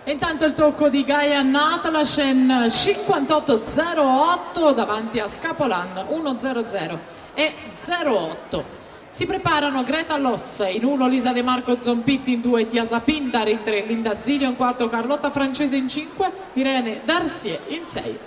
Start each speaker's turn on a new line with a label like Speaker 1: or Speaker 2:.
Speaker 1: Intanto il tocco di Gaia Natalashen 58.08 davanti a Scapolan 1.00 e 0.8. Si preparano Greta Loss in 1, Lisa De Marco Zompitti in 2, Tiasa Pintar in 3, Linda Zilio in 4, Carlotta Francese in 5, Irene Darcier in 6.